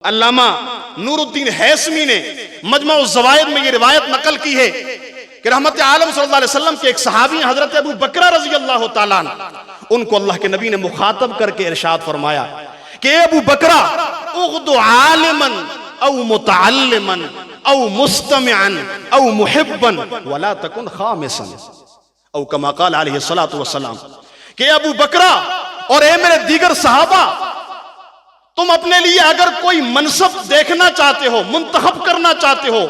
علامہ نور الدین حیثمی نے مجمع الزوائد میں یہ روایت نقل کی ہے کہ رحمت عالم صلی اللہ علیہ وسلم کے ایک صحابی ہیں حضرت ابو بکر رضی اللہ تعالیٰ عنہ، ان کو اللہ کے نبی نے مخاطب کر کے ارشاد فرمایا کہ اے ابو بکر اغدو عالما او متعلما او مستمعا او محبا ولا تکن خامسا، او کما قال علیہ الصلوۃ والسلام کہ اے ابو بکر اور اے میرے دیگر صحابہ، تم اپنے لیے اگر کوئی منصب دیکھنا چاہتے ہو، منتخب کرنا چاہتے ہو،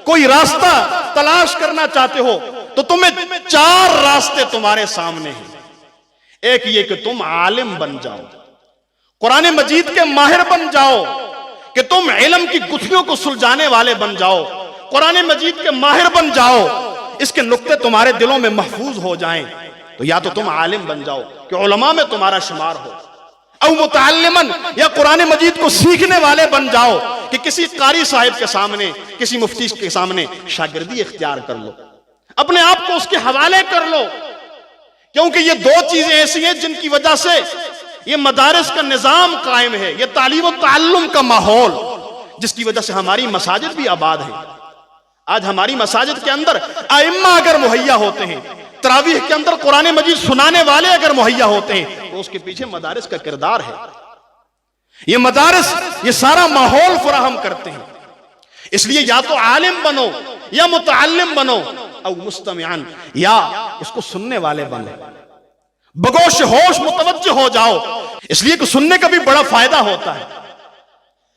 کوئی راستہ تلاش کرنا چاہتے ہو، تو تمہیں 4 راستے تمہارے سامنے ہیں۔ ایک یہ کہ تم عالم بن جاؤ، قرآن مجید کے ماہر بن جاؤ، کہ تم علم کی گتھیوں کو سلجھانے والے بن جاؤ، قرآن مجید کے ماہر بن جاؤ، اس کے نقطے تمہارے دلوں میں محفوظ ہو جائیں۔ تو یا تو تم عالم بن جاؤ کہ علماء میں تمہارا شمار ہو، او متعلمن یا قرآن مجید کو سیکھنے والے بن جاؤ کہ کسی قاری صاحب کے سامنے، کسی مفتی کے سامنے شاگردی اختیار کر لو، اپنے آپ کو اس کے حوالے کر لو، کیونکہ یہ 2 چیزیں ایسی ہیں جن کی وجہ سے یہ مدارس کا نظام قائم ہے، یہ تعلیم و تعلم کا ماحول، جس کی وجہ سے ہماری مساجد بھی آباد ہیں۔ آج ہماری مساجد کے اندر ائمہ اگر مہیا ہوتے ہیں، تراویح کے اندر قرآن مجید سنانے والے اگر مہیا ہوتے ہیں، تو اس کے پیچھے مدارس کا کردار ہے۔ یہ مدارس یہ سارا ماحول فراہم کرتے ہیں۔ اس لیے یا تو عالم بنو یا متعلم بنو او مستمعان، یا اس کو سننے والے بنو، بگوش ہوش متوجہ ہو جاؤ۔ اس لیے کہ سننے کا بھی بڑا فائدہ ہوتا ہے۔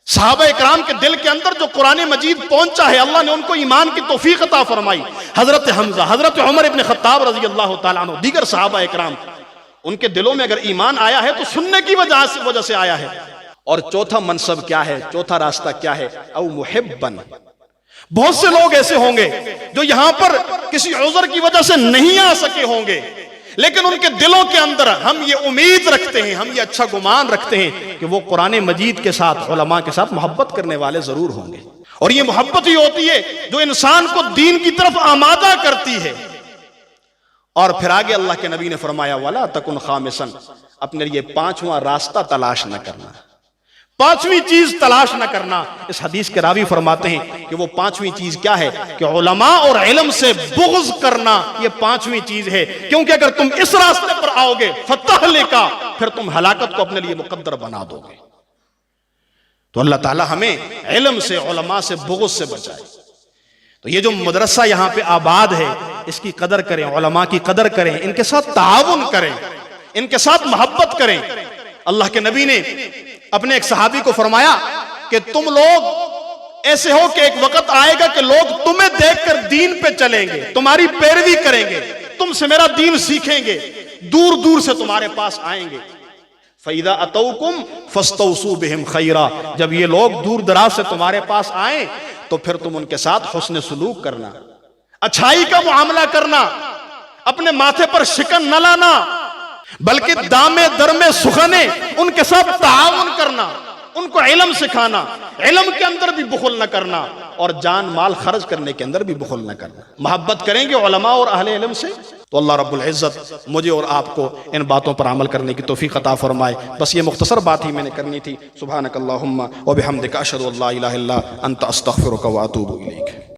صحابہ اکرام کے دل کے اندر جو قرآن مجید پہنچا ہے، اللہ نے ان کو ایمان کی توفیق عطا فرمائی۔ حضرت حمزہ، حضرت عمر ابن خطاب رضی اللہ تعالیٰ عنہ، دیگر صحابہ اکرام، ان کے دلوں میں اگر ایمان آیا ہے تو سننے کی وجہ سے آیا ہے۔ اور چوتھا منصب کیا ہے، چوتھا راستہ کیا ہے، او محبن۔ بہت سے لوگ ایسے ہوں گے جو یہاں پر کسی عذر کی وجہ سے نہیں آ سکے ہوں گے، لیکن ان کے دلوں کے اندر ہم یہ امید رکھتے ہیں، ہم یہ اچھا گمان رکھتے ہیں کہ وہ قرآن مجید کے ساتھ، علماء کے ساتھ محبت کرنے والے ضرور ہوں گے۔ اور یہ محبت ہی ہوتی ہے جو انسان کو دین کی طرف آمادہ کرتی ہے۔ اور پھر آگے اللہ کے نبی نے فرمایا وَلَا تَكُنْ خَامِسًا، اپنے لیے 5واں راستہ تلاش نہ کرنا، 5ویں چیز تلاش نہ کرنا۔ اس حدیث کے راوی فرماتے ہیں کہ وہ 5ویں چیز کیا ہے کہ علماء اور علم سے بغض کرنا، یہ 5ویں چیز ہے، کیونکہ اگر تم اس راستے پر آؤ گے فتہلکا، پھر تم ہلاکت کو اپنے لیے مقدر بنا دو گے۔ تو اللہ تعالی ہمیں علم سے، علماء سے، بغض سے بچائے۔ تو یہ جو مدرسہ یہاں پہ آباد ہے، اس کی قدر کریں، علماء کی قدر کریں، ان کے ساتھ تعاون کریں، ان کے ساتھ محبت کریں۔ اللہ کے نبی نے اپنے ایک صحابی کو فرمایا کہ تم لوگ ایسے ہو کہ ایک وقت آئے گا کہ لوگ تمہیں دیکھ کر دین پہ چلیں گے، تمہاری پیروی کریں گے، تم سے میرا دین سیکھیں گے، دور دور سے تمہارے پاس آئیں گے۔ فَإِذَا أَتَوْكُمْ فَاسْتَوْصُوا بِهِمْ خَيْرًا، جب یہ لوگ دور دراز سے تمہارے پاس آئیں تو پھر تم ان کے ساتھ حسن سلوک کرنا، اچھائی کا معاملہ کرنا، اپنے ماتھے پر شکن نہ لانا، بلکہ دامے درمے سخنے ان کے ساتھ تعاون کرنا، ان کو علم سکھانا، علم کے اندر بھی بخل نہ کرنا، اور جان مال خرچ کرنے کے اندر بھی بخل نہ کرنا۔ محبت کریں گے علماء اور اہل علم سے تو اللہ رب العزت مجھے اور آپ کو ان باتوں پر عمل کرنے کی توفیق عطا فرمائے۔ بس یہ مختصر بات ہی میں نے کرنی تھی۔ سبحانک اللہم و بحمدک، اشہد ان لا الہ الا انت، استغفرک و اتوب الیک۔